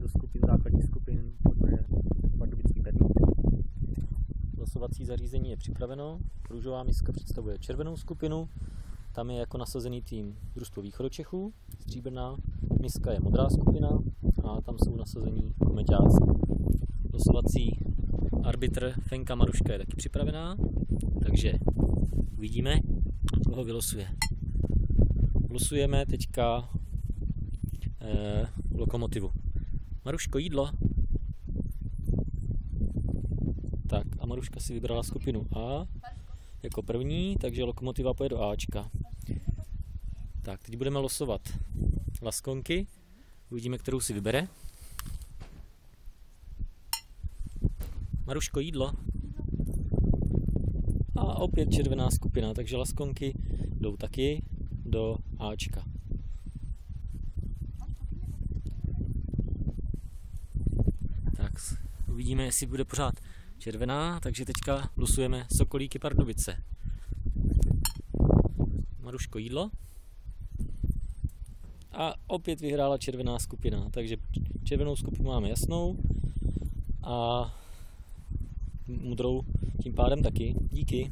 do skupin, základních skupin podle pardubický perník. Losovací zařízení je připraveno. Růžová miska představuje červenou skupinu. Tam je jako nasazený tým družstvo Východočechů. Stříbrná miska je modrá skupina a tam jsou nasazení komeťáci. Losovací arbitr Fenka Maruška je taky připravená, takže uvidíme, koho vylosuje. Losujeme teďka Lokomotivu. Maruško, jídlo. Tak a Maruška si vybrala skupinu A jako první, takže Lokomotiva pojede do Ačka. Tak, teď budeme losovat laskonky. Uvidíme, kterou si vybere. Maruško, jídlo. A opět červená skupina, takže laskonky jdou taky do Ačka. Tak, uvidíme, jestli bude pořád červená, takže teďka losujeme Sokolíky Pardubice. Maruško, jídlo. A opět vyhrála červená skupina, takže červenou skupinu máme jasnou a modrou tím pádem taky. Díky.